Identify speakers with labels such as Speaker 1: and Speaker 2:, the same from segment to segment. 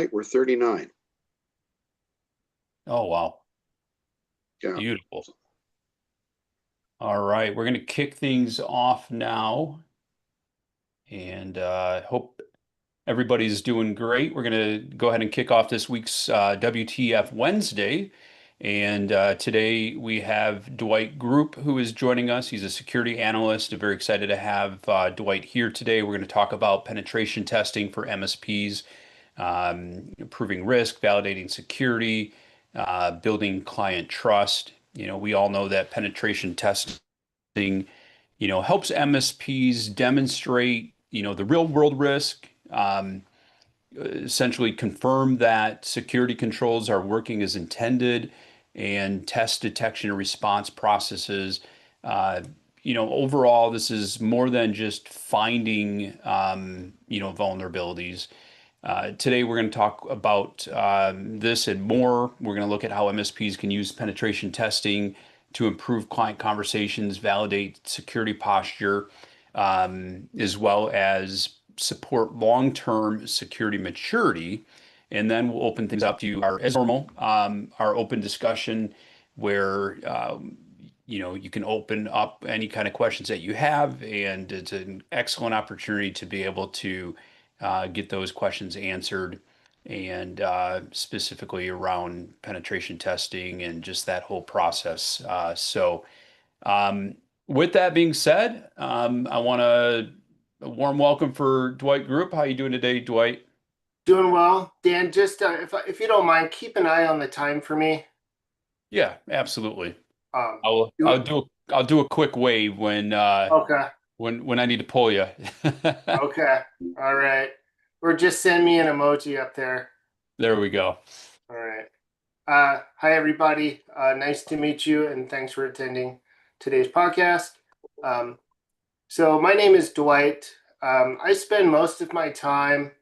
Speaker 1: tonight were 39.
Speaker 2: Oh, wow.
Speaker 1: Yeah.
Speaker 2: Beautiful. All right, we're going to kick things off now and hope everybody's doing great. We're going to go ahead and kick off this week's WTF Wednesday. And today we have Dwight Group who is joining us. He's a security analyst. I'm very excited to have Dwight here today. We're going to talk about penetration testing for MSPs, improving risk, validating security, building client trust. We all know that penetration testing, helps MSPs demonstrate, the real world risk, essentially confirm that security controls are working as intended, and test detection and response processes. Uh, Overall, this is more than just finding, vulnerabilities. Today, we're going to talk about this and more. We're going to look at how MSPs can use penetration testing to improve client conversations, validate security posture, as well as support long-term security maturity. And then we'll open things up to our, as normal, our open discussion where you can open up any kind of questions that you have, and it's an excellent opportunity to be able to get those questions answered, and specifically around penetration testing and just that whole process. Um, with that being said, I want a warm welcome for Dwight Group. How you doing today, Dwight?
Speaker 3: Doing well, Dan. Just if you don't mind, keep an eye on the time for me.
Speaker 2: Yeah, absolutely.
Speaker 3: Um,
Speaker 2: I'll
Speaker 3: do
Speaker 2: I'll
Speaker 3: it.
Speaker 2: do I'll do a quick wave
Speaker 3: Okay.
Speaker 2: when I need to pull you.
Speaker 3: Okay. All right. Or just send me an emoji up there.
Speaker 2: There we go.
Speaker 3: All right. Hi everybody. Nice to meet you, and thanks for attending today's podcast. Um, so my name is Dwight. I spend most of my time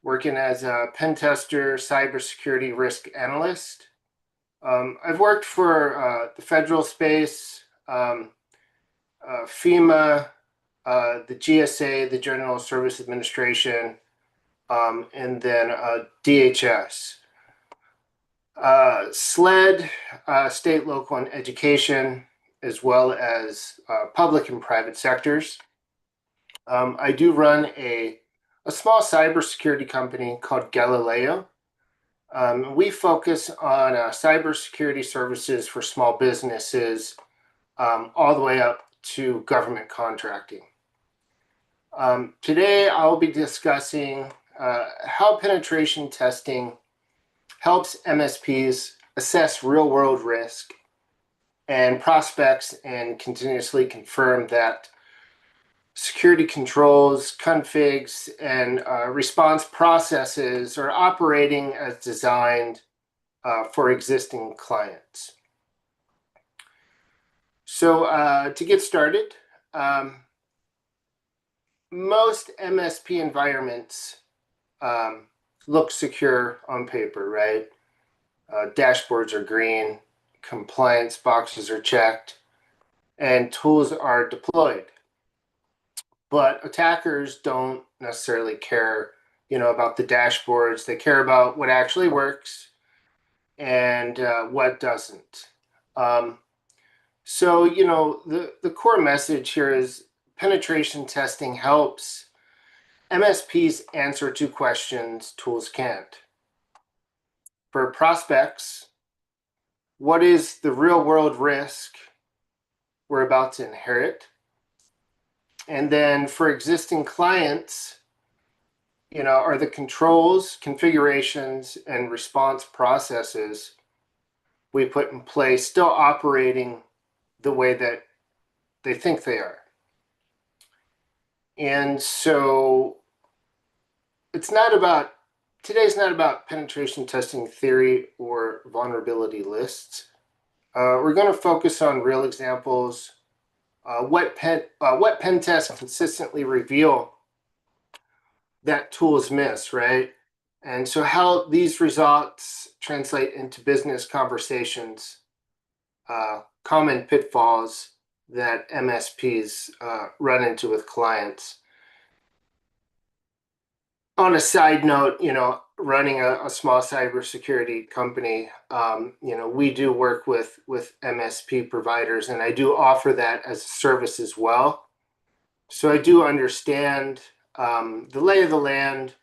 Speaker 3: working as a pen tester, cybersecurity risk analyst. I've worked for the federal space, FEMA, the GSA, the General Service Administration, and then DHS. SLED, state, local, and education, as well as public and private sectors. I do run a small cybersecurity company called Galileo. We focus on cybersecurity services for small businesses, all the way up to government contracting. Today, I'll be discussing how penetration testing helps MSPs assess real-world risk and prospects and continuously confirm that security controls, configs, and response processes are operating as designed for existing clients. So to get started, most MSP environments look secure on paper, right? Dashboards are green, compliance boxes are checked, and tools are deployed. But attackers don't necessarily care, about the dashboards. They care about what actually works and what doesn't. So, the core message here is penetration testing helps MSPs answer two questions tools can't. For prospects, what is the real world risk we're about to inherit? And then for existing clients, are the controls, configurations, and response processes we put in place still operating the way that they think they are? And so today's not about penetration testing theory or vulnerability lists. We're going to focus on real examples, what pen tests consistently reveal that tools miss, right? And so how these results translate into business conversations, common pitfalls that MSPs run into with clients. On a side note, running a small cybersecurity company, we do work with MSP providers, and I do offer that as a service as well. So I do understand the lay of the land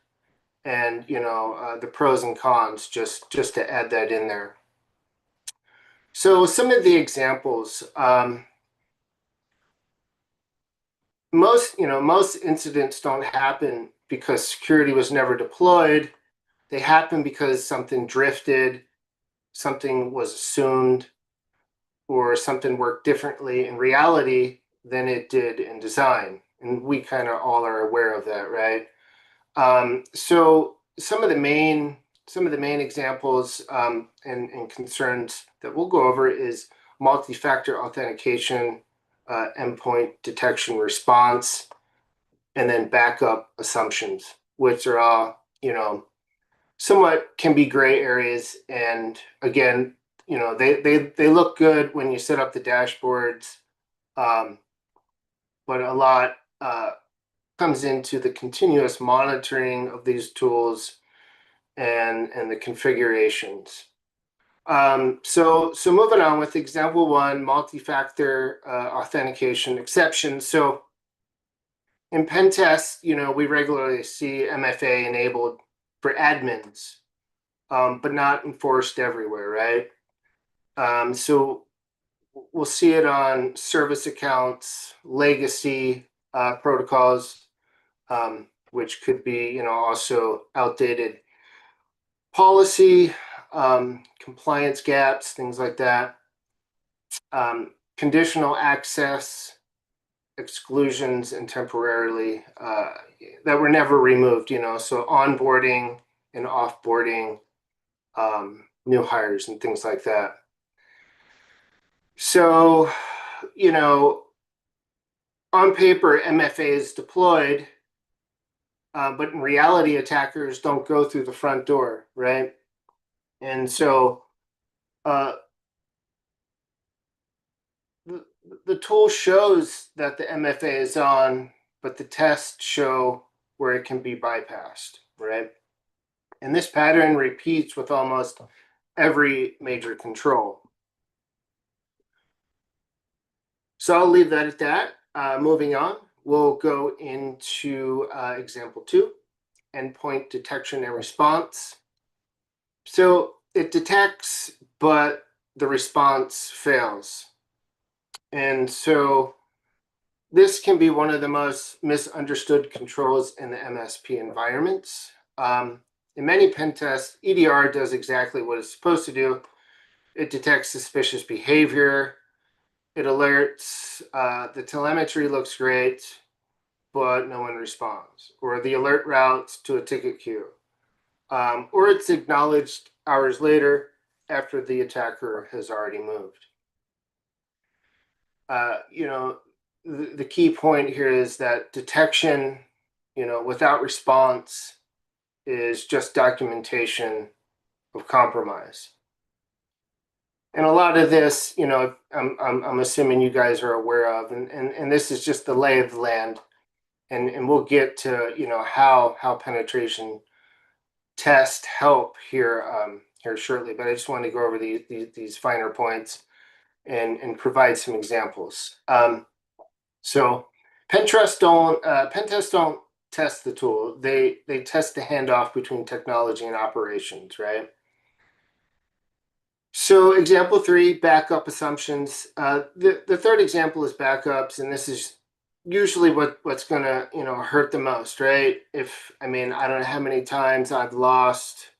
Speaker 3: and the pros and cons, just to add that in there. So some of the examples, most incidents don't happen because security was never deployed. They happen because something drifted, something was assumed, or something worked differently in reality than it did in design. And we kind of all are aware of that, right? So some of the main examples and concerns that we'll go over is multi-factor authentication, endpoint detection response, and then backup assumptions, which are all, somewhat can be gray areas. And again, they look good when you set up the dashboards, but a lot comes into the continuous monitoring of these tools and the configurations. So moving on with example one, multi-factor authentication exception. So in pen tests, we regularly see MFA enabled for admins, but not enforced everywhere, right? So we'll see it on service accounts, legacy protocols, which could be, also outdated policy, compliance gaps, things like that. Conditional access, exclusions, and temporarily that were never removed, so onboarding and offboarding, new hires and things like that. So, on paper, MFA is deployed, but in reality, attackers don't go through the front door, right? And so the tool shows that the MFA is on, but the tests show where it can be bypassed, right? And this pattern repeats with almost every major control. So I'll leave that at that. Moving on, we'll go into example two, endpoint detection and response. So it detects, but the response fails. And so this can be one of the most misunderstood controls in the MSP environments. In many pen tests, EDR does exactly what it's supposed to do. It detects suspicious behavior. It alerts, the telemetry looks great, but no one responds. Or the alert routes to a ticket queue. Or it's acknowledged hours later after the attacker has already moved. The key point here is that detection, without response is just documentation of compromise. And a lot of this, I'm assuming you guys are aware of, and this is just the lay of the land. And we'll get to, how penetration tests help here shortly. But I just want to go over these finer points and provide some examples. So pen tests don't test the tool. They test the handoff between technology and operations, right? So example three, backup assumptions. The third example is backups, and this is usually what's gonna hurt the most, right? I don't know how many times I've lost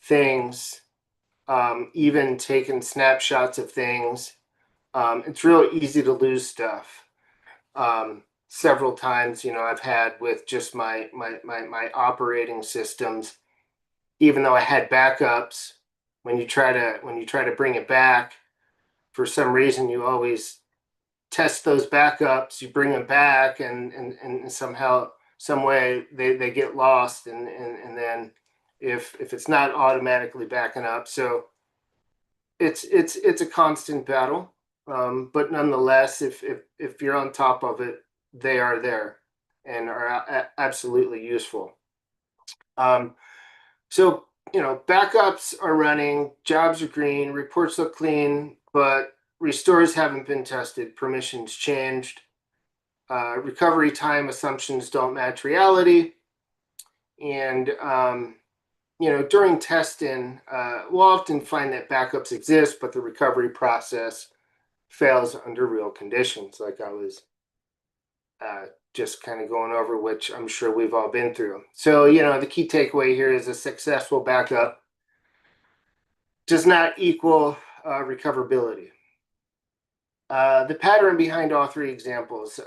Speaker 3: things, even taken snapshots of things. It's real easy to lose stuff. Several times, I've had with just my operating systems, even though I had backups. When you try to bring it back, for some reason, you always test those backups. You bring them back, and somehow, some way, they get lost, and then if it's not automatically backing up, so it's a constant battle. But nonetheless, if you're on top of it, they are there and are absolutely useful. So, backups are running, jobs are green, reports look clean, but restores haven't been tested, permissions changed, recovery time assumptions don't match reality. And, during testing, we'll often find that backups exist, but the recovery process fails under real conditions, like I was just kind of going over, which I'm sure we've all been through. So, the key takeaway here is a successful backup does not equal recoverability. The pattern behind all three examples,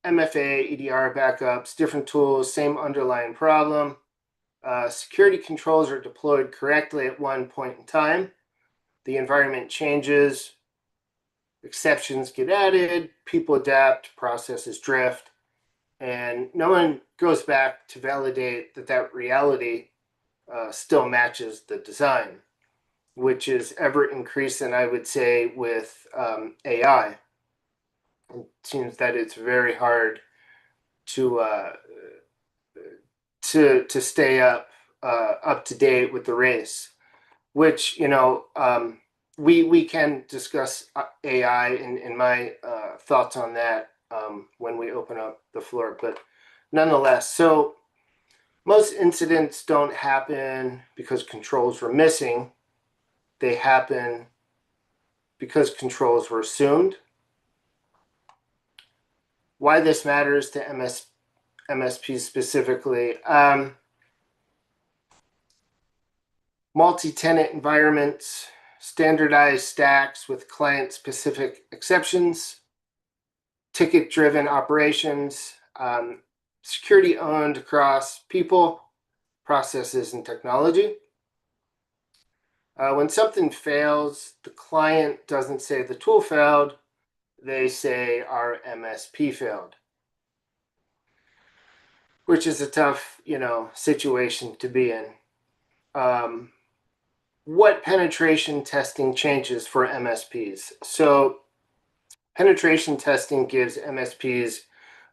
Speaker 3: MFA, EDR backups, different tools, same underlying problem. Security controls are deployed correctly at one point in time. The environment changes, exceptions get added, people adapt, processes drift, and no one goes back to validate that reality still matches the design, which is ever increasing, I would say, with AI. It seems that it's very hard to stay up to date with the race, which we can discuss AI and my thoughts on that when we open up the floor, but nonetheless, so most incidents don't happen because controls were missing. They happen because controls were assumed. Why this matters to MSPs specifically. Multi-tenant environments, standardized stacks with client-specific exceptions, ticket-driven operations, security owned across people, processes, and technology. When something fails, the client doesn't say the tool failed, they say our MSP failed, which is a tough, situation to be in. What penetration testing changes for MSPs? So penetration testing gives MSPs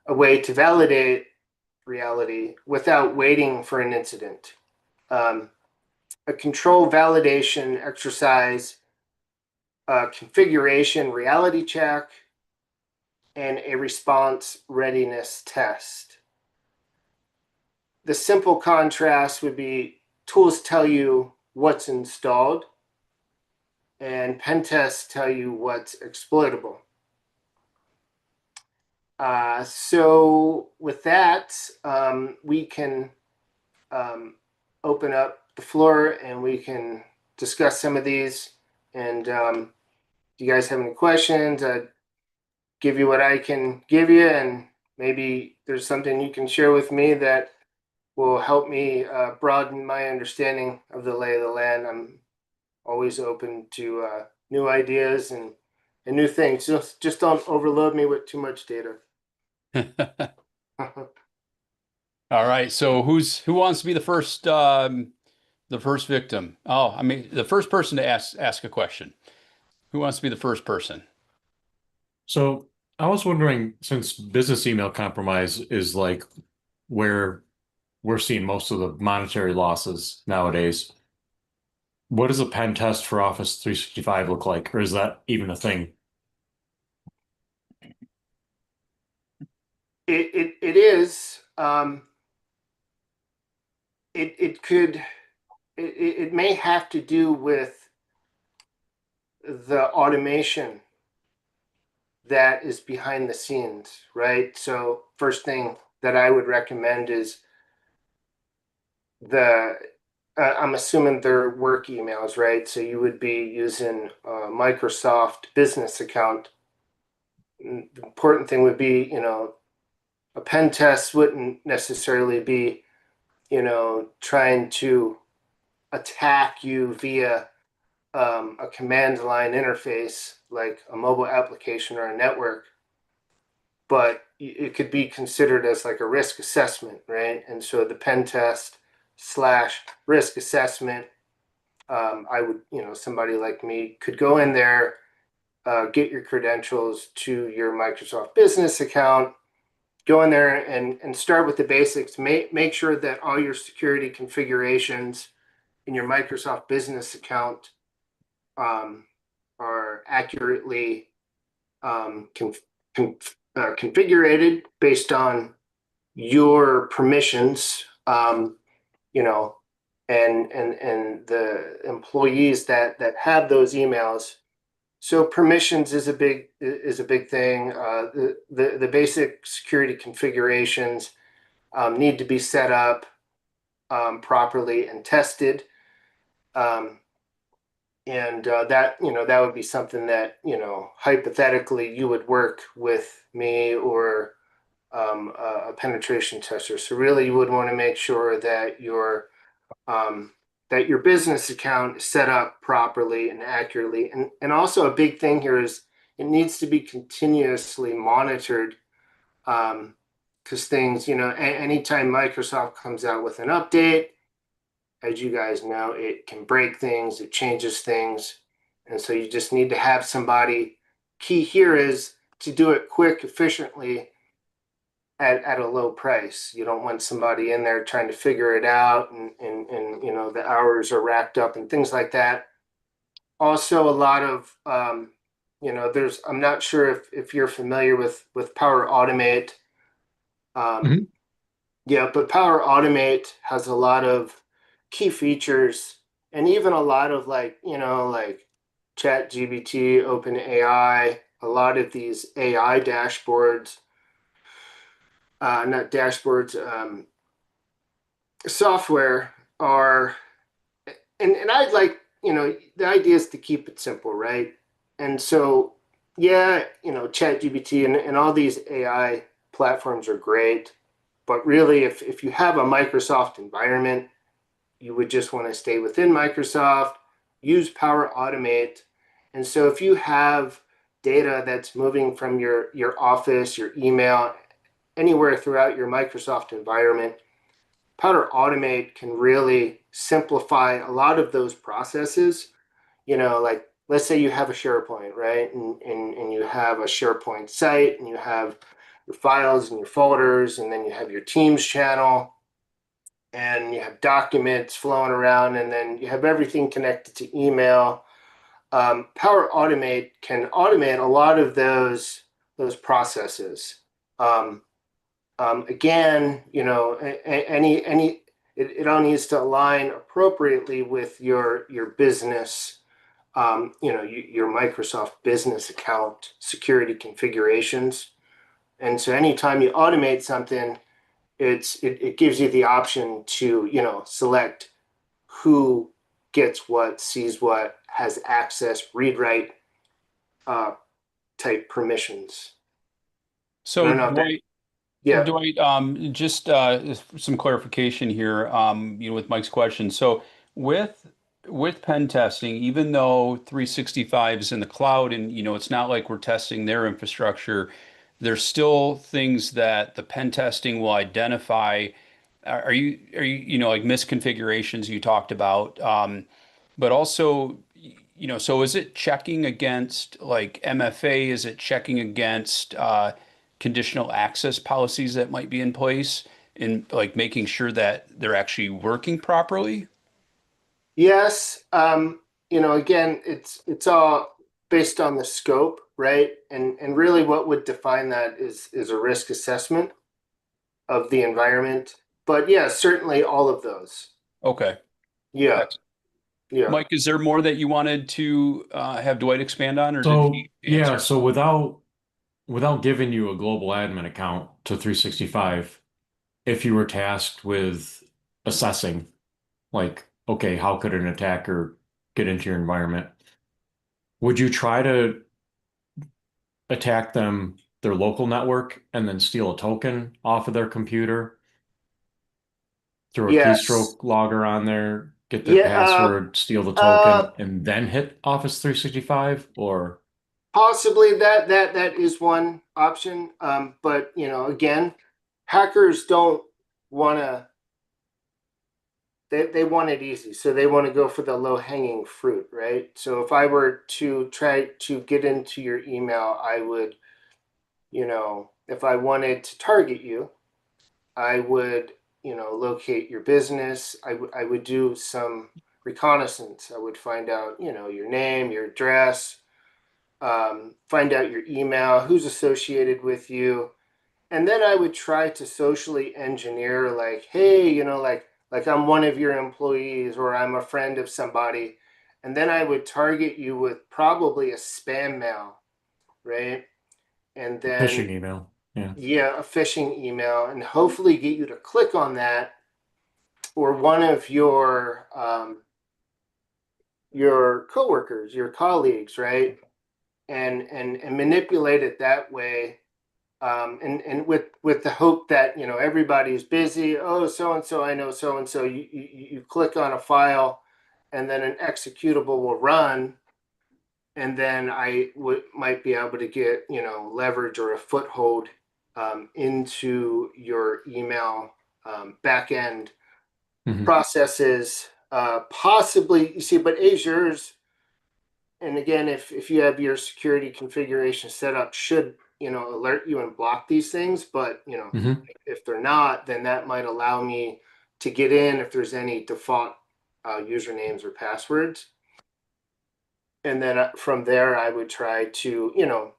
Speaker 3: a way to validate reality without waiting for an incident. A control validation exercise, a configuration reality check, and a response readiness test. The simple contrast would be tools tell you what's installed and pen tests tell you what's exploitable. So with that, we can open up the floor and we can discuss some of these. And do you guys have any questions? I'd give you what I can give you, and maybe there's something you can share with me that will help me broaden my understanding of the lay of the land. I'm always open to new ideas and new things. Just don't overload me with too much data.
Speaker 2: All right. So who wants to be the first victim? Oh, I mean, the first person to ask a question. Who wants to be the first person?
Speaker 4: So I was wondering, since business email compromise is like where we're seeing most of the monetary losses nowadays, what does a pen test for Office 365 look like? Or is that even a thing?
Speaker 3: It is. It may have to do with the automation that is behind the scenes, right? So first thing that I would recommend is I'm assuming they're work emails, right? So you would be using a Microsoft business account. The important thing would be, a pen test wouldn't necessarily be, trying to attack you via a command line interface like a mobile application or a network, but it could be considered as like a risk assessment, right? And so the pen test / risk assessment, I would, somebody like me could go in there, get your credentials to your Microsoft business account, go in there and start with the basics. Make sure that all your security configurations in your Microsoft Business account are accurately configured based on your permissions, you know, and the employees that have those emails. So permissions is a big thing. The basic security configurations need to be set up properly and tested. And that that would be something that hypothetically you would work with me or a penetration tester. So really, you would want to make sure that your business account is set up properly and accurately. And also a big thing here is it needs to be continuously monitored, because things, anytime Microsoft comes out with an update, as you guys know, it can break things, it changes things. And so you just need to have somebody. Key here is to do it quick, efficiently, at a low price. You don't want somebody in there trying to figure it out and the hours are racked up and things like that. Also, a lot of I'm not sure if you're familiar with Power Automate.
Speaker 4: Mhm.
Speaker 3: Yeah, but Power Automate has a lot of key features and even a lot of like Chat GBT, OpenAI, a lot of these AI dashboards, not dashboards, software are, and I'd like, the idea is to keep it simple, right? And so, yeah, Chat GBT and all these AI platforms are great, but really, if you have a Microsoft environment, you would just want to stay within Microsoft, use Power Automate. And so if you have data that's moving from your office, your email, anywhere throughout your Microsoft environment, Power Automate can really simplify a lot of those processes. Like let's say you have a SharePoint, right? And you have a SharePoint site and you have your files and your folders, and then you have your Teams channel and you have documents flowing around, and then you have everything connected to email. Power Automate can automate a lot of those processes. Again, it all needs to align appropriately with your business, your Microsoft Business account security configurations. And so anytime you automate something, it gives you the option to select who gets what, sees what, has access, read write type permissions. I
Speaker 2: So
Speaker 3: don't know if that,
Speaker 2: Dwight,
Speaker 3: yeah.
Speaker 2: Dwight, just some clarification here, with Mike's question. So with pen testing, even though 365 is in the cloud and it's not like we're testing their infrastructure, there's still things that the pen testing will identify. Are you like misconfigurations you talked about, but also so is it checking against like MFA? Is it checking against conditional access policies that might be in place and like making sure that they're actually working properly?
Speaker 3: Yes. Again, it's all based on the scope, right? And really what would define that is a risk assessment of the environment. But yeah, certainly all of those.
Speaker 2: Okay.
Speaker 3: Yeah,
Speaker 2: Excellent.
Speaker 3: yeah.
Speaker 2: Mike, is there more that you wanted to have Dwight expand on, or did
Speaker 4: So
Speaker 2: he
Speaker 4: yeah,
Speaker 2: answer?
Speaker 4: so without giving you a global admin account to 365, if you were tasked with assessing, like, okay, how could an attacker get into your environment? Would you try to attack them, their local network, and then steal a token off of their computer, throw a
Speaker 3: Yes.
Speaker 4: keystroke logger on there, get their
Speaker 3: Yeah.
Speaker 4: password, steal the
Speaker 3: Uh,
Speaker 4: token, and then hit Office 365? Or
Speaker 3: Possibly that is one option. But again, hackers don't want to. They want it easy, so they want to go for the low hanging fruit, right? So if I were to try to get into your email, I would, if I wanted to target you, I would, locate your business. I would do some reconnaissance. I would find out, your name, your address, find out your email, who's associated with you, and then I would try to socially engineer, like, hey, like I'm one of your employees or I'm a friend of somebody, and then I would target you with probably a spam mail, right? And
Speaker 4: Phishing
Speaker 3: then
Speaker 4: email. Yeah.
Speaker 3: yeah, a phishing email, and hopefully get you to click on that, or one of your coworkers, your colleagues, right? And manipulate it that way, and with the hope that everybody's busy. Oh, so and so, I know so and so. You click on a file, and then an executable will run, and then I might be able to get leverage or a foothold into your email back end
Speaker 4: Mhm.
Speaker 3: processes. Possibly, you see, but Azure's, and again, if you have your security configuration set up, should alert you and block these things. But
Speaker 4: Mhm.
Speaker 3: if they're not, then that might allow me to get in if there's any default usernames or passwords. And then from there, I would try to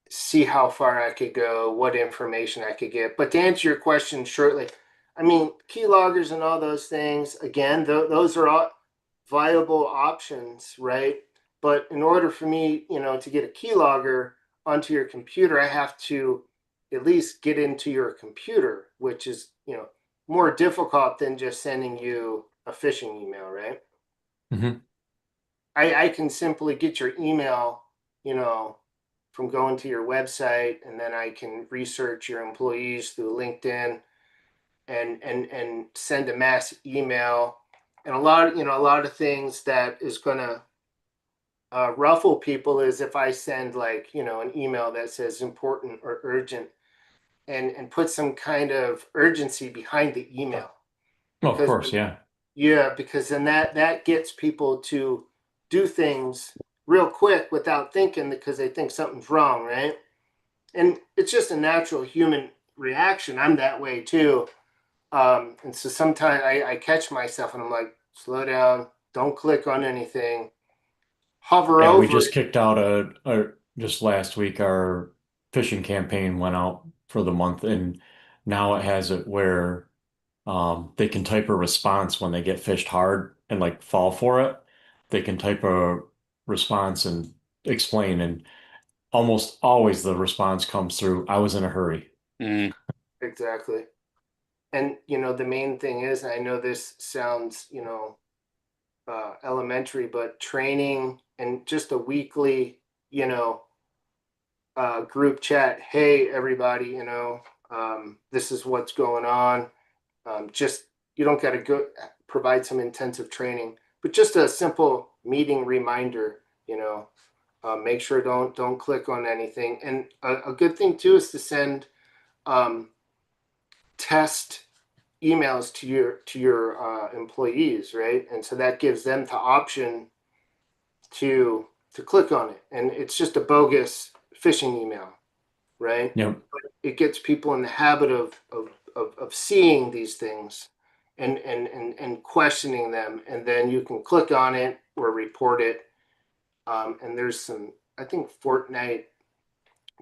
Speaker 3: see how far I could go, what information I could get. But to answer your question shortly, I mean, keyloggers and all those things, again, those are all viable options, right? But in order for me, to get a keylogger onto your computer, I have to at least get into your computer, which is, more difficult than just sending you a phishing email, right?
Speaker 4: Mhm.
Speaker 3: I can simply get your email, from going to your website, and then I can research your employees through LinkedIn and send a mass email. And a lot of things that is gonna ruffle people is if I send, like, an email that says important or urgent, and put some kind of urgency behind the email,
Speaker 4: Well, of
Speaker 3: because
Speaker 4: course, yeah.
Speaker 3: yeah, because then that gets people to do things real quick without thinking, because they think something's wrong, right? And it's just a natural human reaction. I'm that way too. And so sometimes I catch myself and I'm like, slow down, don't click on anything, hover
Speaker 4: Yeah, we
Speaker 3: over
Speaker 4: just
Speaker 3: it.
Speaker 4: kicked out just last week our phishing campaign went out for the month, and now it has it where they can type a response when they get fished hard and like fall for it. They can type a response and explain, and almost always the response comes through, I was in a hurry.
Speaker 2: Mm.
Speaker 3: Exactly. And the main thing is, I know this sounds, elementary, but training and just a weekly, you know, group chat. Hey, everybody, this is what's going on. Just, you don't got to go provide some intensive training, but just a simple meeting reminder. Make sure don't click on anything. And a good thing too is to send um, test emails to your employees, right? And so that gives them the option to click on it, and it's just a bogus phishing email, right?
Speaker 4: Yep.
Speaker 3: It gets people in the habit of seeing these things and questioning them, and then you can click on it or report it. And there's some, I think Fortnite,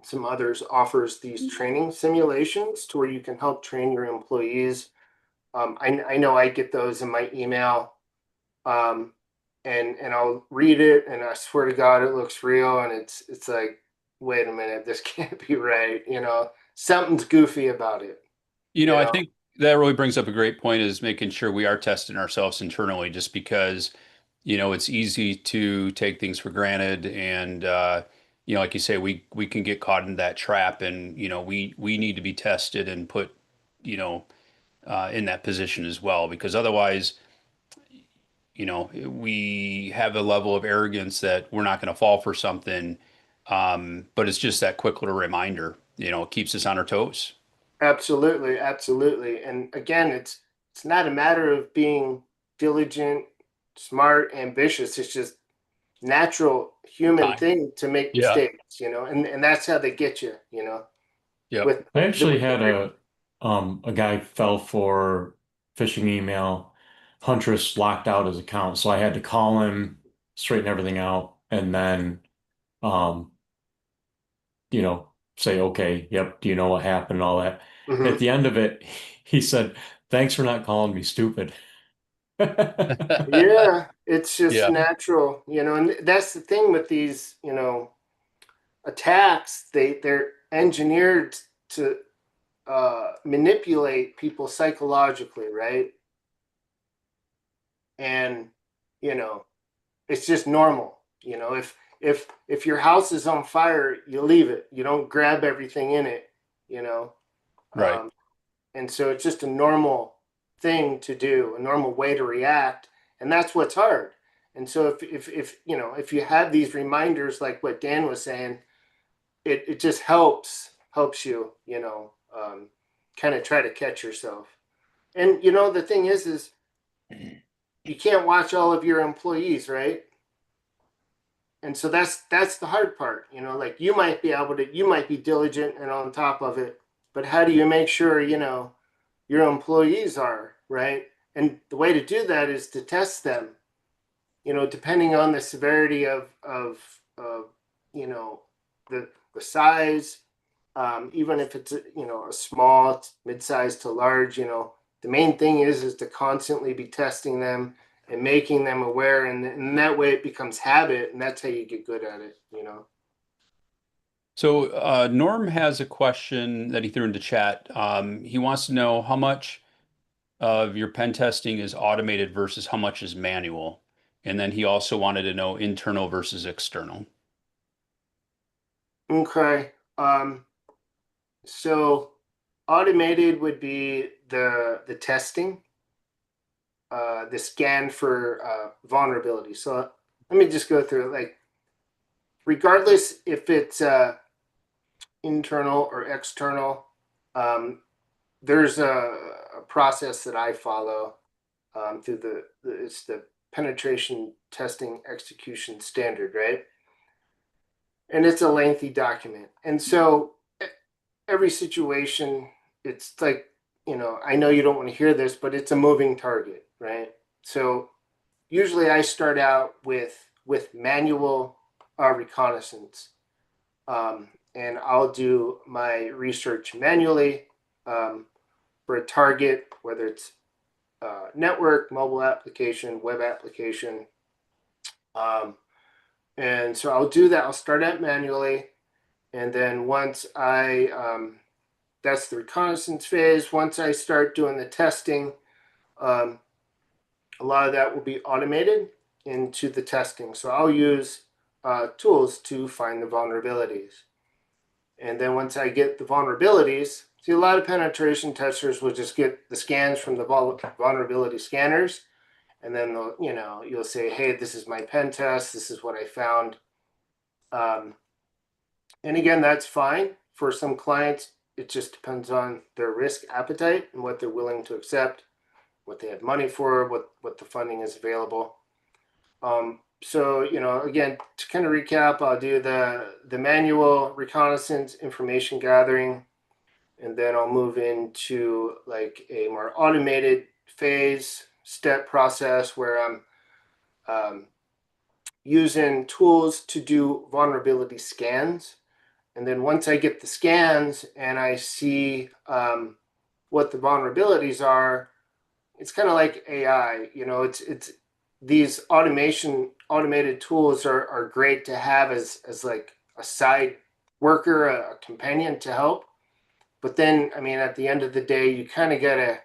Speaker 3: some others offers these training simulations to where you can help train your employees. I know I get those in my email, um, and I'll read it, and I swear to God, it looks real, and it's like, wait a minute, this can't be right. Something's goofy about it. You
Speaker 2: I
Speaker 3: know,
Speaker 2: think that really brings up a great point is making sure we are testing ourselves internally just because, it's easy to take things for granted and like you say, we can get caught in that trap and, we need to be tested and put, you know, in that position as well because otherwise, we have a level of arrogance that we're not going to fall for something. But it's just that quick little reminder, it keeps us on our toes.
Speaker 3: absolutely, absolutely. And again, it's not a matter of being diligent, smart, ambitious. It's just natural human
Speaker 2: Time.
Speaker 3: thing to make
Speaker 2: Yeah.
Speaker 3: mistakes, and that's how they get you.
Speaker 2: Yep.
Speaker 3: with
Speaker 4: I actually had a guy fell for phishing email. Huntress locked out his account, so I had to call him, straighten everything out, and then um, you know, say, okay, yep, do you know what happened and all that. At
Speaker 3: Mhm.
Speaker 4: the end of it, he said, thanks for not calling me stupid.
Speaker 3: Yeah, it's just
Speaker 2: Yeah.
Speaker 3: natural, and that's the thing with these, attacks. They're engineered to manipulate people psychologically, right? And you know, it's just normal. If your house is on fire, you leave it. You don't grab everything in it. You know,
Speaker 2: Right.
Speaker 3: um, and so it's just a normal thing to do, a normal way to react, and that's what's hard. And so if you have these reminders like what Dan was saying, it just helps you, kind of try to catch yourself. And the thing is you can't watch all of your employees, right? And so that's the hard part. Like you might be diligent and on top of it, but how do you make sure your employees are, right? And the way to do that is to test them, depending on the severity of you know the size, even if it's a small, mid-sized to large. The main thing is to constantly be testing them and making them aware, and that way it becomes habit, and that's how you get good at it.
Speaker 2: So Norm has a question that he threw into chat. He wants to know how much of your pen testing is automated versus how much is manual. And then he also wanted to know internal versus external.
Speaker 3: Okay. So automated would be the testing, the scan for vulnerability. So let me just go through it. Like, regardless if it's internal or external, um, there's a process that I follow through it's the penetration testing execution standard, right? And it's a lengthy document. And so every situation, it's like, I know you don't want to hear this, but it's a moving target, right? So usually I start out with manual reconnaissance, and I'll do my research manually for a target, whether it's network, mobile application, web application. Um, and so I'll do that. I'll start out manually. And then once that's the reconnaissance phase. Once I start doing the testing, um, a lot of that will be automated into the testing. So I'll use tools to find the vulnerabilities. And then once I get the vulnerabilities, see, a lot of penetration testers will just get the scans from the vulnerability scanners, and then you'll say, hey, this is my pen test, this is what I found. And again, that's fine. For some clients, it just depends on their risk appetite and what they're willing to accept, what they have money for, what the funding is available. So again, to kind of recap, I'll do the manual reconnaissance, information gathering, and then I'll move into like a more automated phase step process where I'm using tools to do vulnerability scans. And then once I get the scans and I see what the vulnerabilities are, it's kind of like AI. It's these automated tools are great to have as like a side worker, a companion to help. But then, I mean, at the end of the day, you kind of gotta,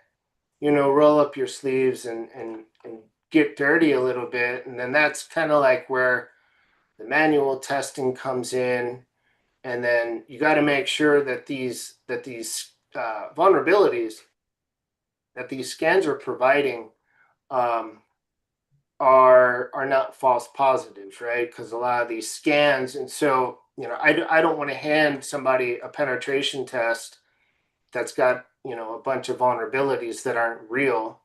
Speaker 3: roll up your sleeves and get dirty a little bit. And then that's kind of like where the manual testing comes in. And then you got to make sure that these vulnerabilities that these scans are providing um, are not false positives, right? Because a lot of these scans, and so I don't want to hand somebody a penetration test that's got a bunch of vulnerabilities that aren't real,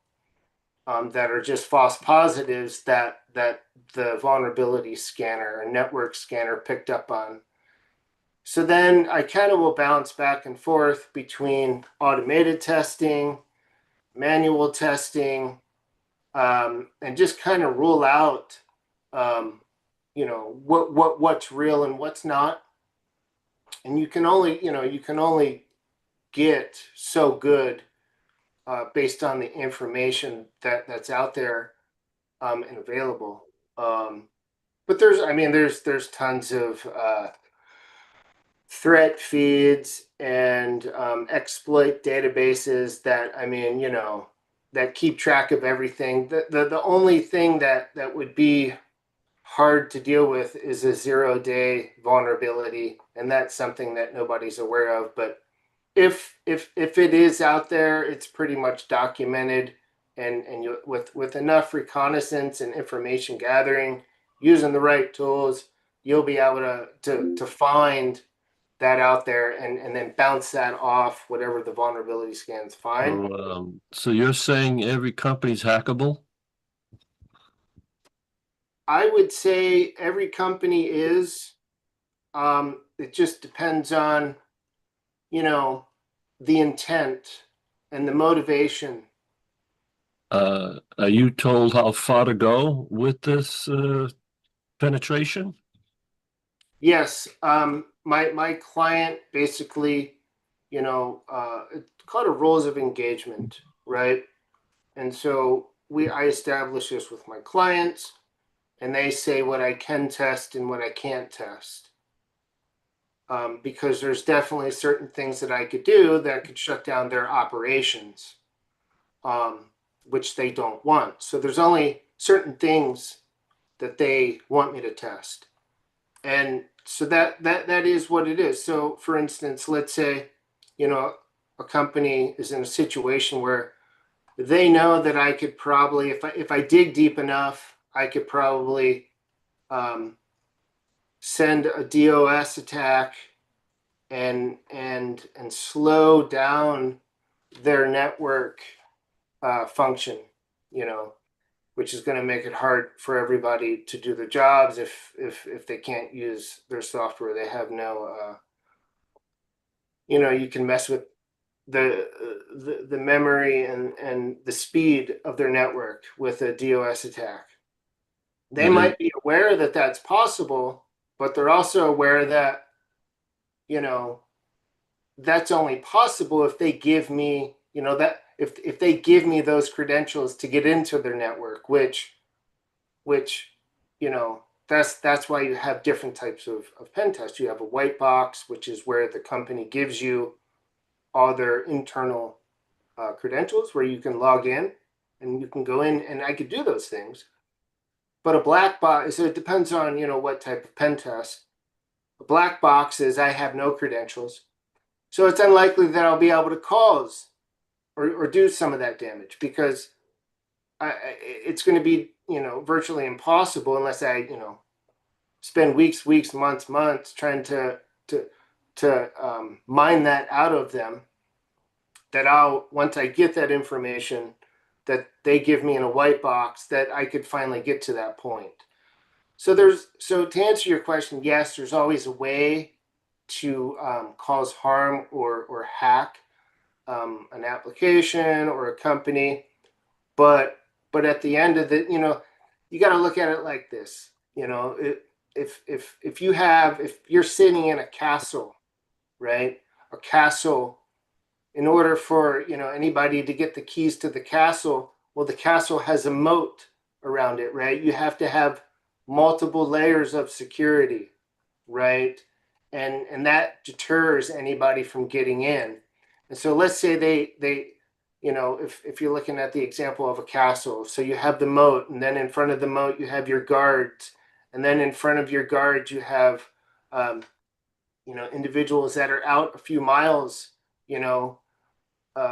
Speaker 3: that are just false positives that the vulnerability scanner or network scanner picked up on. So then I kind of will bounce back and forth between automated testing, manual testing, and just kind of rule out, what's real and what's not. And you can only get so good based on the information that's out there and available. But there's tons of threat feeds and exploit databases that keep track of everything. The only thing that would be hard to deal with is a 0-day vulnerability, and that's something that nobody's aware of. But if it is out there, it's pretty much documented, and you with enough reconnaissance and information gathering, using the right tools, you'll be able to find that out there and then bounce that off whatever the vulnerability scans find.
Speaker 5: So you're saying every company's hackable?
Speaker 3: I would say every company is. It just depends on, the intent and the motivation.
Speaker 5: Are you told how far to go with this penetration?
Speaker 3: Yes, my client basically, it's called a rules of engagement, right? And so I establish this with my clients, and they say what I can test and what I can't test. Because there's definitely certain things that I could do that could shut down their operations, which they don't want. So there's only certain things that they want me to test. And so that is what it is. So for instance, let's say, a company is in a situation where they know that I could probably, if I dig deep enough, I could probably send a DOS attack and slow down their network function, which is going to make it hard for everybody to do their jobs if they can't use their software. They have no, you can mess with the memory and the speed of their network with a DOS attack. They might be aware that that's possible, but they're also aware that, that's only possible if they give me, that if they give me those credentials to get into their network, which that's why you have different types of pen tests. You have a white box, which is where the company gives you all their internal credentials, where you can log in and you can go in, and I could do those things. But a black box, so it depends on what type of pen test. A black box is I have no credentials, so it's unlikely that I'll be able to cause or do some of that damage, because it's going to be virtually impossible unless I spend weeks, months trying to mine that out of them. That once I get that information that they give me in a white box, that I could finally get to that point. So to answer your question, yes, there's always a way to cause harm or hack an application or a company, but at the end of it, you got to look at it like this. If you're sitting in a castle, right? A castle, in order for anybody to get the keys to the castle, well, the castle has a moat around it, right? You have to have multiple layers of security, right? And that deters anybody from getting in. And so let's say they if you're looking at the example of a castle, so you have the moat, and then in front of the moat you have your guards, and then in front of your guards you have individuals that are out a few miles,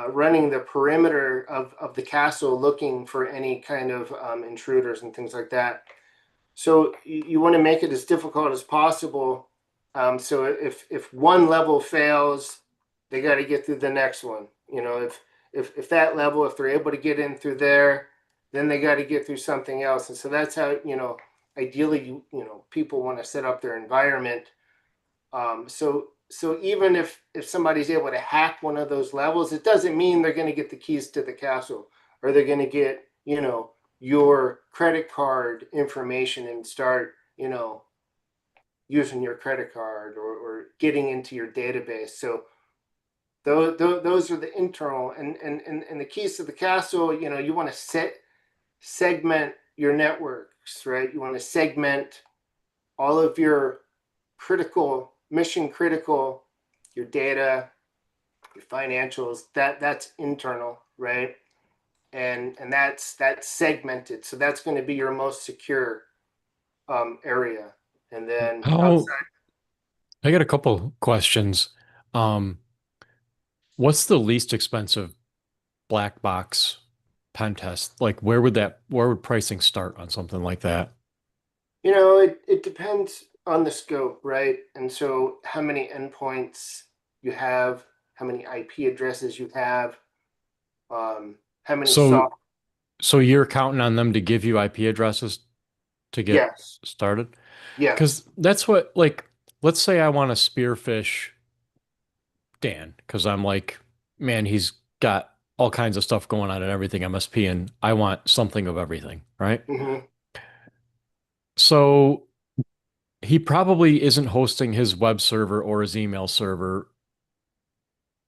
Speaker 3: running the perimeter of the castle, looking for any kind of intruders and things like that. So you want to make it as difficult as possible. So if one level fails, they got to get through the next one. If that level, if they're able to get in through there, then they got to get through something else. And so that's how ideally people want to set up their environment. So even if somebody's able to hack one of those levels, it doesn't mean they're going to get the keys to the castle, or they're going to get, your credit card information and start, using your credit card, or getting into your database. So those are the internal, and the keys to the castle. You want to segment your networks, right? You want to segment all of your mission critical, your data, your financials. That's internal, right? And that's segmented. So that's going to be your most secure area. And then
Speaker 4: How
Speaker 3: outside,
Speaker 4: I got a couple questions. Um, what's the least expensive black box pen test? Like where would pricing start on something like that?
Speaker 3: it depends on the scope, right? And so how many endpoints you have, how many IP addresses you have, how many
Speaker 4: So
Speaker 3: soft.
Speaker 4: so you're counting on them to give you IP addresses to get
Speaker 3: Yes.
Speaker 4: started?
Speaker 3: Yes.
Speaker 4: Because that's what, like, let's say I want to spearfish Dan, because I'm like, man, he's got all kinds of stuff going on and everything MSP, and I want something of everything, right?
Speaker 3: Mm-hmm.
Speaker 4: So he probably isn't hosting his web server or his email server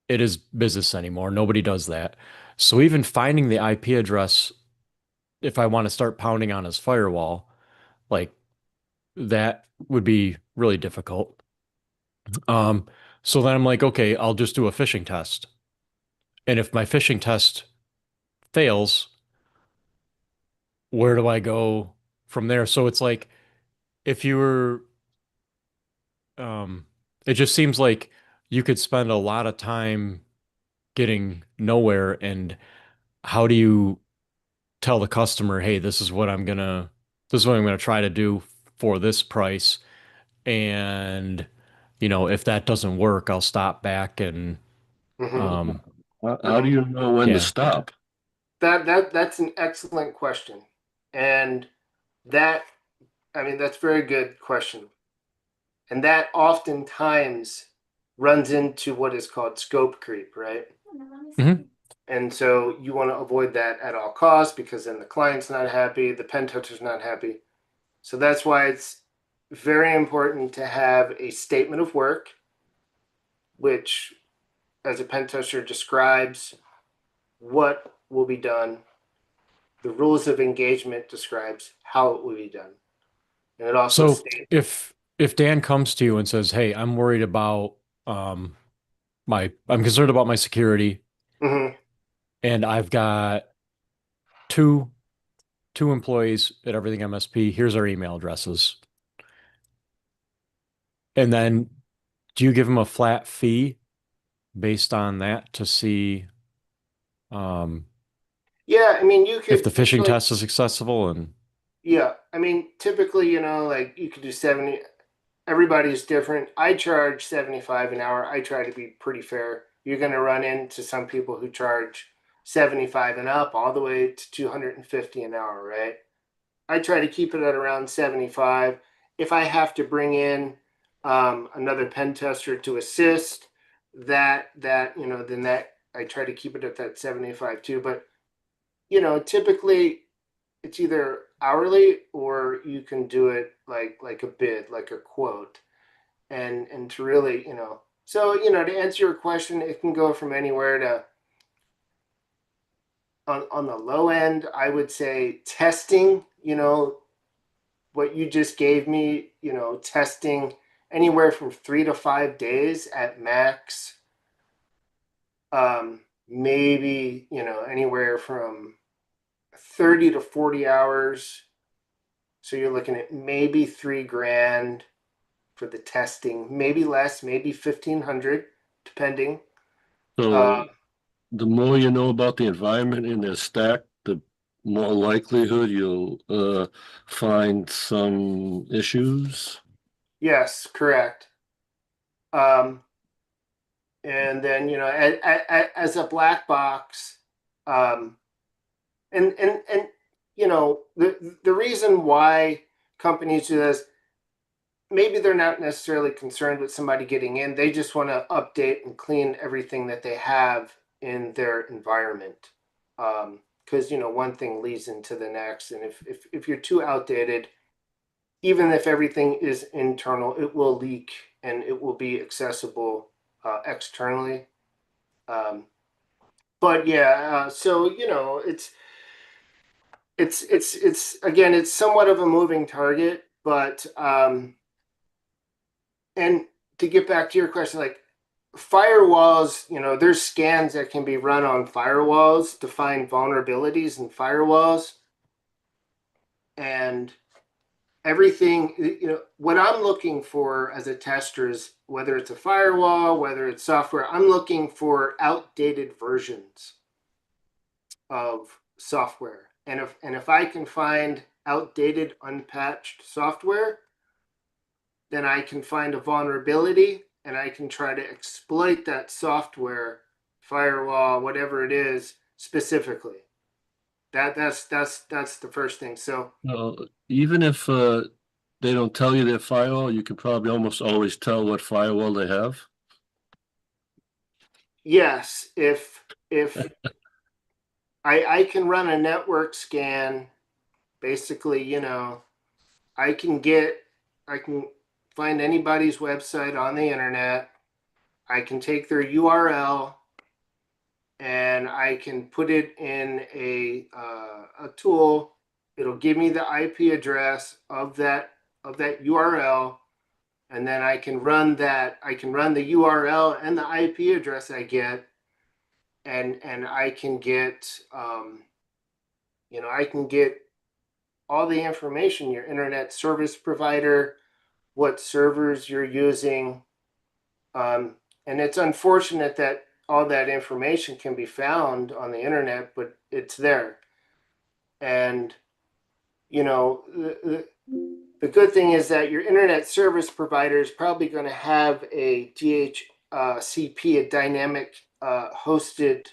Speaker 4: at his business anymore. Nobody does that. So even finding the IP address, if I want to start pounding on his firewall, like that would be really difficult. Um, so then I'm like, okay, I'll just do a phishing test. And if my phishing test fails, where do I go from there? So it's like if you were, um, it just seems like you could spend a lot of time getting nowhere. And how do you tell the customer, hey, this is what I'm gonna try to do for this price. And, if that doesn't work, I'll stop back and,
Speaker 3: Mm-hmm.
Speaker 4: um,
Speaker 5: How do you know when to
Speaker 4: yeah.
Speaker 5: stop?
Speaker 3: That's an excellent question. And that, that's a very good question. And that oftentimes runs into what is called scope creep, right?
Speaker 4: Mhm.
Speaker 3: And so you want to avoid that at all costs, because then the client's not happy, the pen tester's not happy. So that's why it's very important to have a statement of work, which, as a pen tester, describes what will be done. The rules of engagement describes how it will be done. And it also
Speaker 4: So
Speaker 3: states,
Speaker 4: if Dan comes to you and says, "Hey, I'm worried about um I'm concerned about my security,
Speaker 3: mm-hmm,
Speaker 4: and I've got two two employees at Everything MSP. Here's our email addresses." And then do you give him a flat fee based on that to see um
Speaker 3: yeah, you
Speaker 4: if
Speaker 3: could
Speaker 4: the phishing
Speaker 3: usually,
Speaker 4: test is successful? And
Speaker 3: yeah, typically, like you could do 70. Everybody's different. I charge 75 an hour. I try to be pretty fair. You're going to run into some people who charge 75 and up, all the way to 250 an hour, right? I try to keep it at around 75. If I have to bring in another pen tester to assist, then that I try to keep it at that 75 too. But typically it's either hourly, or you can do it like a bid, like a quote, and to really, so to answer your question, it can go from anywhere to, on the low end, I would say testing, what you just gave me, testing anywhere from 3 to 5 days at max. Maybe, anywhere from 30 to 40 hours. So you're looking at maybe $3,000 for the testing, maybe less, maybe 1,500, depending.
Speaker 5: So the more you know about the environment in their stack, the more likelihood you'll find some issues.
Speaker 3: Yes, correct. Um, and then, as a black box, um, and the reason why companies do this, maybe they're not necessarily concerned with somebody getting in. They just want to update and clean everything that they have in their environment. Because one thing leads into the next, and if you're too outdated, even if everything is internal, it will leak and it will be accessible externally. But yeah, so it's again, it's somewhat of a moving target, but and to get back to your question, like firewalls, there's scans that can be run on firewalls to find vulnerabilities in firewalls, and everything, what I'm looking for as a tester is whether it's a firewall, whether it's software, I'm looking for outdated versions of software. And if I can find outdated, unpatched software, then I can find a vulnerability and I can try to exploit that software, firewall, whatever it is, specifically. That's the first thing. So
Speaker 5: Even if they don't tell you their firewall, you can probably almost always tell what firewall they have.
Speaker 3: yes, if I can run a network scan, basically, I can find anybody's website on the internet. I can take their URL and I can put it in a tool. It'll give me the IP address of that URL, and then I can run that. I can run the URL and the IP address I get, and I can get I can get all the information, your internet service provider, what servers you're using. And it's unfortunate that all that information can be found on the internet, but it's there. And, the good thing is that your internet service provider is probably going to have a DHCP, a dynamic hosted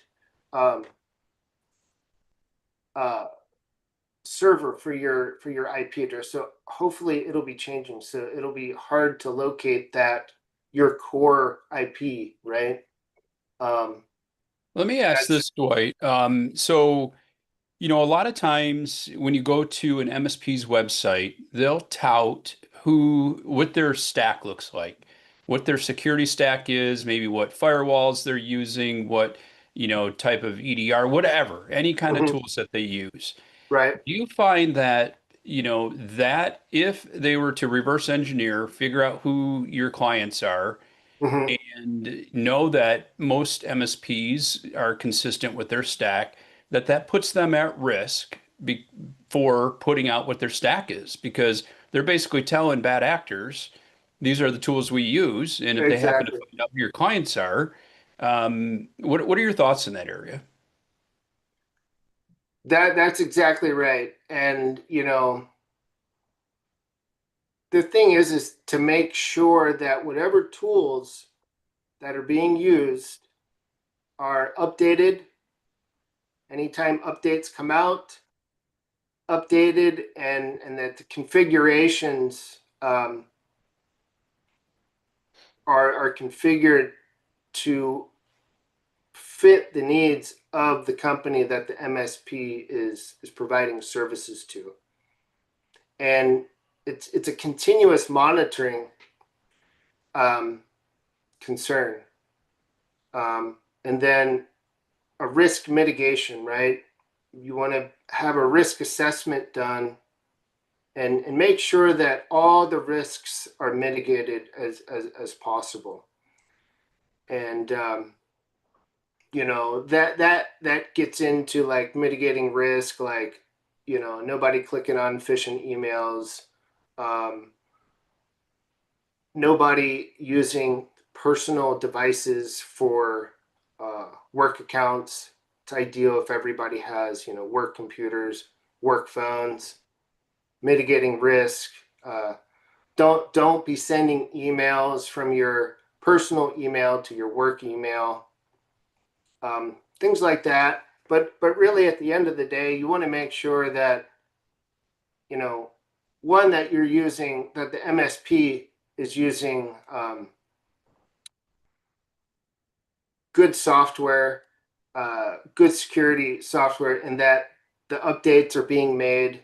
Speaker 3: server for your IP address. So hopefully it'll be changing. So it'll be hard to locate your core IP, right?
Speaker 2: Let me ask this, Dwight. So, a lot of times when you go to an MSP's website, they'll tout what their stack looks like, what their security stack is, maybe what firewalls they're using, what, type of EDR, whatever, any kind of tools that they use.
Speaker 3: Right.
Speaker 2: Do you find that, that if they were to reverse engineer, figure out who your clients are,
Speaker 3: Mm-hmm.
Speaker 2: and know that most MSPs are consistent with their stack, that puts them at risk for putting out what their stack is, because they're basically telling bad actors, these are the tools we use, and if they happen to
Speaker 3: Exactly.
Speaker 2: find out who your clients are, what are your thoughts in that area?
Speaker 3: That's exactly right. And the thing is to make sure that whatever tools that are being used are updated. Anytime updates come out, updated, and that the configurations are configured to fit the needs of the company that the MSP is providing services to. And it's a continuous monitoring concern. And then a risk mitigation, right? You want to have a risk assessment done and make sure that all the risks are mitigated as possible. And that gets into like mitigating risk, like nobody clicking on phishing emails, nobody using personal devices for work accounts. It's ideal if everybody has work computers, work phones. Mitigating risk. Don't be sending emails from your personal email to your work email. Things like that. But really, at the end of the day, you want to make sure that one, that you're using, that the MSP is using good software, good security software, and that the updates are being made,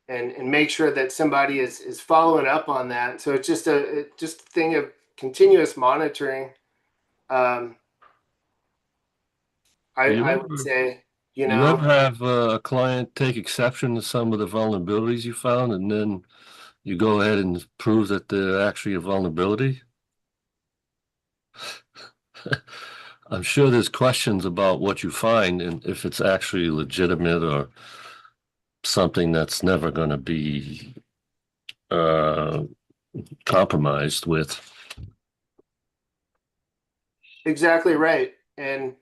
Speaker 3: and make sure that somebody is following up on that. So it's just a thing of continuous monitoring. I would say,
Speaker 5: You ever have a client take exception to some of the vulnerabilities you found, and then you go ahead and prove that they're actually a vulnerability? I'm sure there's questions about what you find and if it's actually legitimate or something that's never going to be compromised with.
Speaker 3: Exactly right. And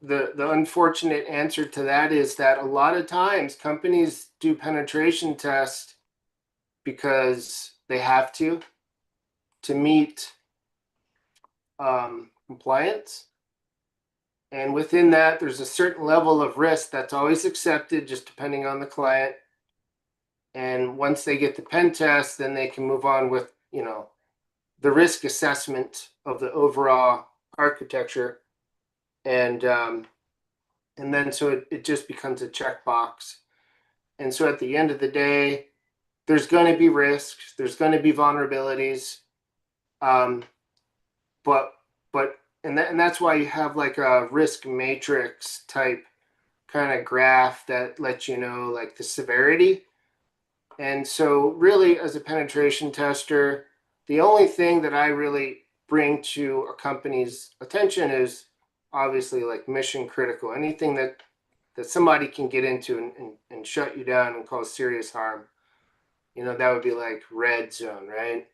Speaker 3: the unfortunate answer to that is that a lot of times companies do penetration tests because they have to meet compliance. And within that, there's a certain level of risk that's always accepted, just depending on the client. And once they get the pen test, then they can move on with, the risk assessment of the overall architecture. And then so it just becomes a checkbox. And so at the end of the day, there's going to be risks, there's going to be vulnerabilities. And that's why you have like a risk matrix type kind of graph that lets you know like the severity. And so really, as a penetration tester, the only thing that I really bring to a company's attention is obviously like mission critical, anything that somebody can get into and shut you down and cause serious harm. That would be like red zone, right?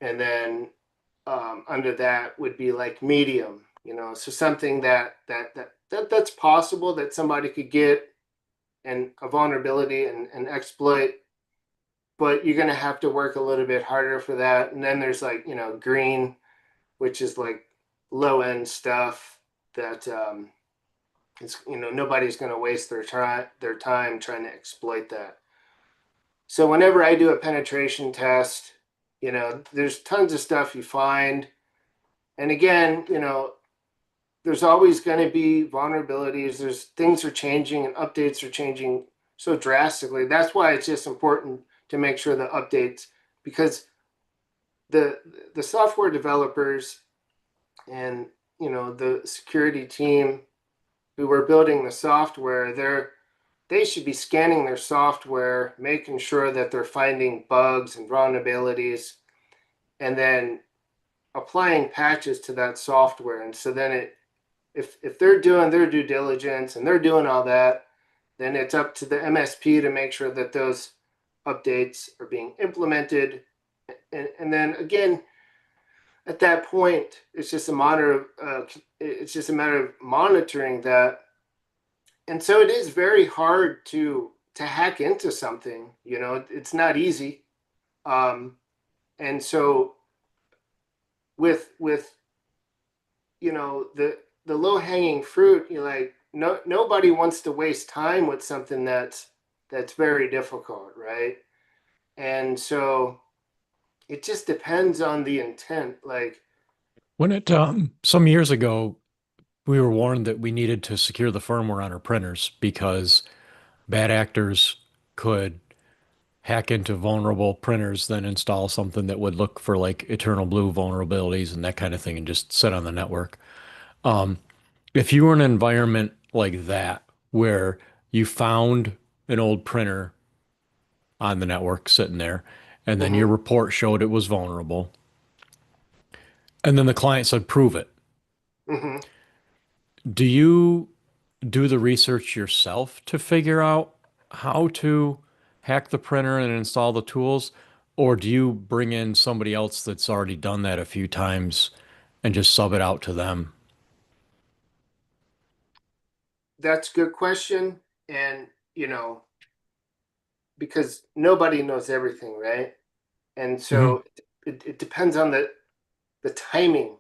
Speaker 3: And then under that would be like medium, so something that's possible that somebody could get, and a vulnerability and exploit, but you're going to have to work a little bit harder for that. And then there's like, green, which is like low end stuff that it's, nobody's going to waste their time trying to exploit that. So whenever I do a penetration test, there's tons of stuff you find. And again, there's always going to be vulnerabilities. There's things are changing and updates are changing so drastically. That's why it's just important to make sure the updates, because the software developers and the security team who are building the software, they should be scanning their software, making sure that they're finding bugs and vulnerabilities, and then applying patches to that software. And so then if they're doing their due diligence and they're doing all that, then it's up to the MSP to make sure that those updates are being implemented. And then again, at that point, it's just a matter of monitoring that. And so it is very hard to hack into something. It's not easy. And so with the low hanging fruit, nobody wants to waste time with something that's very difficult, right? And so it just depends on the intent. Like
Speaker 6: when it some years ago, we were warned that we needed to secure the firmware on our printers because bad actors could hack into vulnerable printers, then install something that would look for like eternal blue vulnerabilities and that kind of thing and just sit on the network. If you were in an environment like that where you found an old printer on the network sitting there, and then your report showed it was vulnerable, and then the client said, prove it. Do you do the research yourself to figure out how to hack the printer and install the tools? Or do you bring in somebody else that's already done that a few times and just sub it out to them?
Speaker 3: That's a good question. And, because nobody knows everything, right? And so it depends on the timing.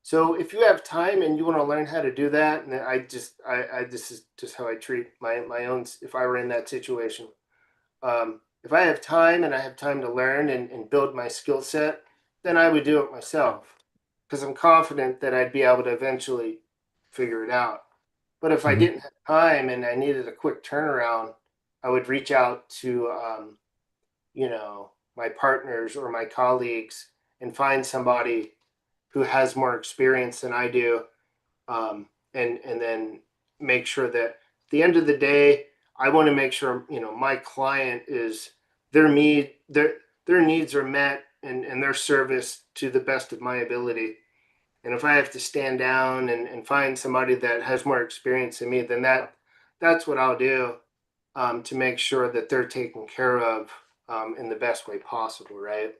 Speaker 3: So if you have time and you want to learn how to do that, and this is just how I treat my own if I were in that situation. If I have time and I have time to learn and build my skill set, then I would do it myself because I'm confident that I'd be able to eventually figure it out. But if I
Speaker 6: Mhm.
Speaker 3: didn't have time and I needed a quick turnaround, I would reach out to, my partners or my colleagues and find somebody who has more experience than I do, and then make sure that at the end of the day, I want to make sure my client is their needs are met and their service to the best of my ability. And if I have to stand down and find somebody that has more experience than me, then that's what I'll do, to make sure that they're taken care of, in the best way possible, right?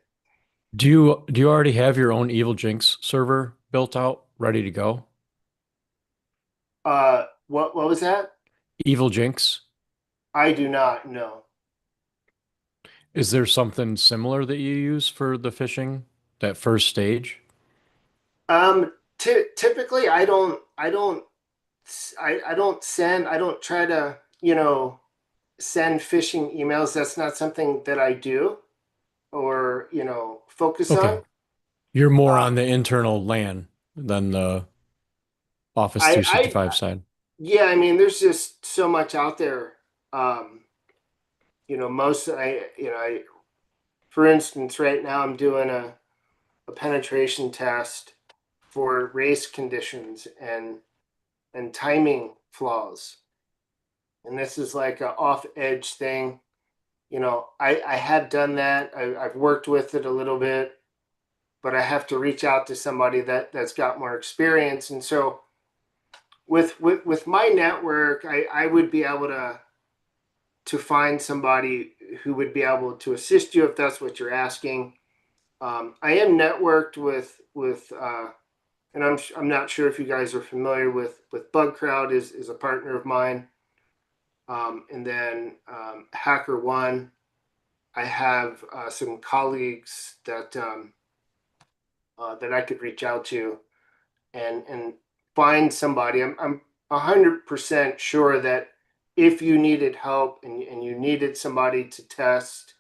Speaker 6: Do you already have your own Evil Jinx server built out, ready to go?
Speaker 3: What was that?
Speaker 6: Evil Jinx,
Speaker 3: I do not know.
Speaker 6: is there something similar that you use for the phishing, that first stage?
Speaker 3: Typically, I don't try to, send phishing emails. That's not something that I do or, focus
Speaker 6: Okay.
Speaker 3: on.
Speaker 6: You're more
Speaker 3: Uh,
Speaker 6: on the internal LAN than the Office
Speaker 3: I
Speaker 6: 365 side.
Speaker 3: Yeah, I mean, there's just so much out there. Um, for instance, right now I'm doing a penetration test for race conditions and timing flaws. And this is like a off edge thing. I have done that. I've worked with it a little bit, but I have to reach out to somebody that's got more experience. And so with my network, I would be able to find somebody who would be able to assist you if that's what you're asking. I am networked with and I'm not sure if you guys are familiar with BugCrowd is a partner of mine, and then HackerOne. I have some colleagues that I could reach out to and find somebody. I'm 100% sure that if you needed help and you needed somebody to test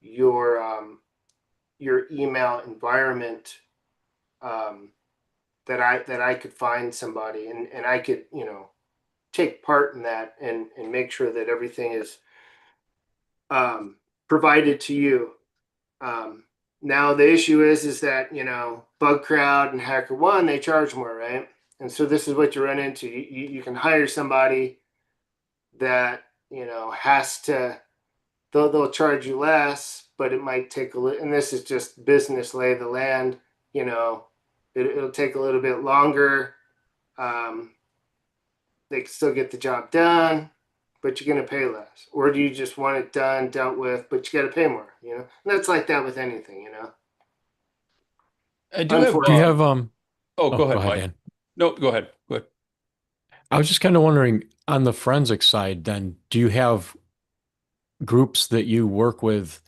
Speaker 3: your email environment, um, that I could find somebody and I could take part in that and make sure that everything is, provided to you. Um, Now the issue is that BugCrowd and HackerOne, they charge more, right? And so this is what you run into. You can hire somebody that has to. They'll charge you less, but it might take a little. And this is just business lay of the land. You know, it'll take a little bit longer. Um, they can still get the job done, but you're going to pay less. Or do you just want it done, dealt with, but you got to pay more? And that's like that with anything.
Speaker 2: I do have,
Speaker 6: Do you
Speaker 3: Unfortunately.
Speaker 6: have
Speaker 2: oh,
Speaker 6: oh,
Speaker 2: go
Speaker 6: go
Speaker 2: ahead,
Speaker 6: ahead,
Speaker 2: Mike.
Speaker 6: Dan.
Speaker 2: No, go ahead. Go ahead.
Speaker 6: I was just kind of wondering on the forensic side, then, do you have groups that you work with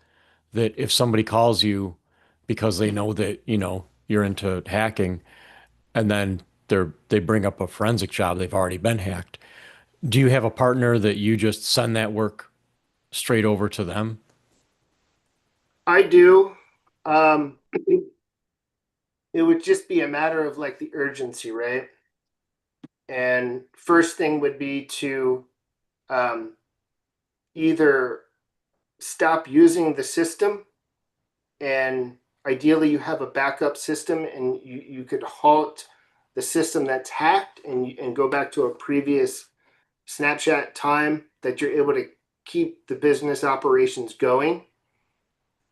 Speaker 6: that if somebody calls you because they know that, you're into hacking and then they bring up a forensic job, they've already been hacked. Do you have a partner that you just send that work straight over to them?
Speaker 3: I do. It would just be a matter of like the urgency, right? And first thing would be to, um, either stop using the system, and ideally you have a backup system and you could halt the system that's hacked and go back to a previous snapshot time that you're able to keep the business operations going.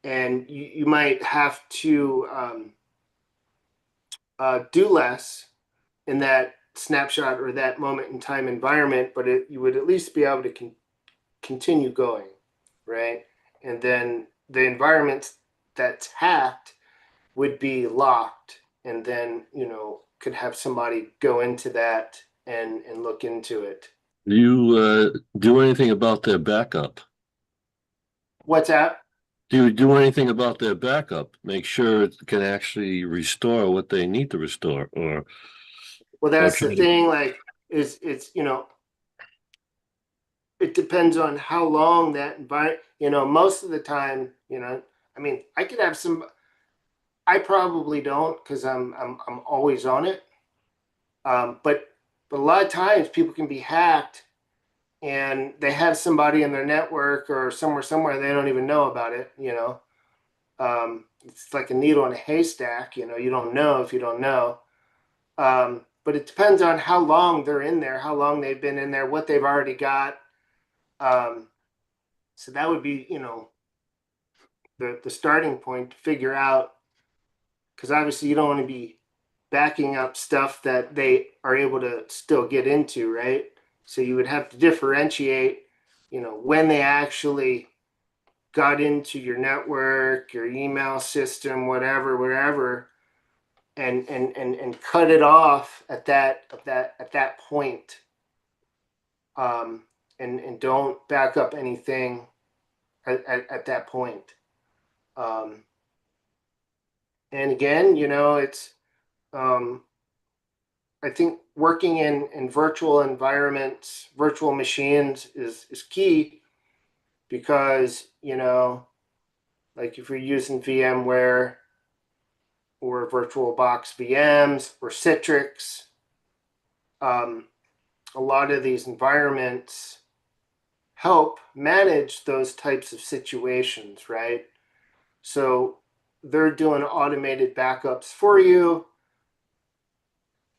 Speaker 3: And you might have to, do less in that snapshot or that moment in time environment, but you would at least be able to continue going, right? And then the environment that's hacked would be locked, and then could have somebody go into that and look into it.
Speaker 5: Do you do anything about their backup?
Speaker 3: What's that?
Speaker 5: Do you do anything about their backup? Make sure it can actually restore what they need to restore, or
Speaker 3: Well, that's the
Speaker 5: try to.
Speaker 3: thing. Like, it's it depends on how long that environment, most of the time, I mean, I could have I probably don't because I'm always on it. But a lot of times people can be hacked and they have somebody in their network or somewhere they don't even know about it. It's like a needle in a haystack, you don't know if you don't know. But it depends on how long they're in there, how long they've been in there, what they've already got. So that would be, the starting point to figure out, because obviously you don't want to be backing up stuff that they are able to still get into, right? So you would have to differentiate, when they actually got into your network, your email system, whatever, and cut it off at that point. And don't back up anything at that point. And again, it's I think working in virtual environments, virtual machines is key because, like if you're using VMware or VirtualBox VMs or Citrix, a lot of these environments help manage those types of situations, right? So they're doing automated backups for you.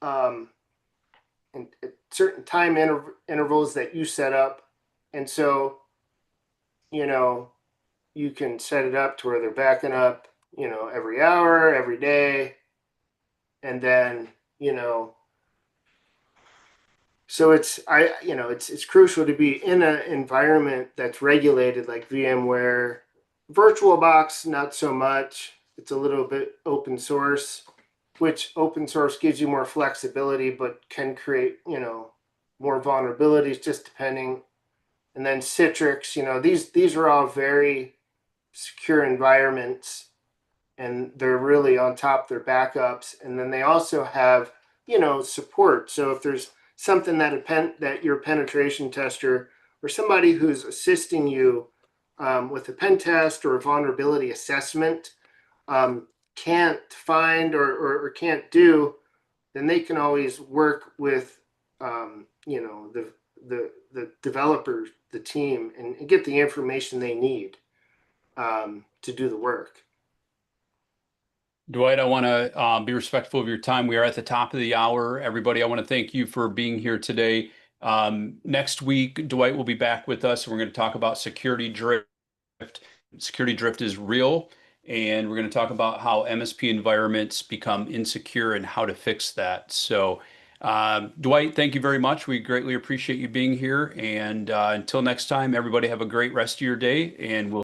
Speaker 3: And at certain time intervals that you set up. And so, you can set it up to where they're backing up, every hour, every day. And then, so it's crucial to be in an environment that's regulated like VMware. VirtualBox, not so much. It's a little bit open source, which open source gives you more flexibility, but can create, more vulnerabilities just depending. And then Citrix, these are all very secure environments and they're really on top of their backups. And then they also have, support. So if there's something that your penetration tester or somebody who's assisting you with a pen test or a vulnerability assessment can't find or can't do, then they can always work with the developers, the team, and get the information they need to do the work.
Speaker 2: Dwight, I want to be respectful of your time. We are at the top of the hour. Everybody, I want to thank you for being here today. Next week, Dwight will be back with us. We're going to talk about security drift. Security drift is real, and we're going to talk about how MSP environments become insecure and how to fix that. So, Dwight, thank you very much. We greatly appreciate you being here. And until next time, everybody have a great rest of your day, and we'll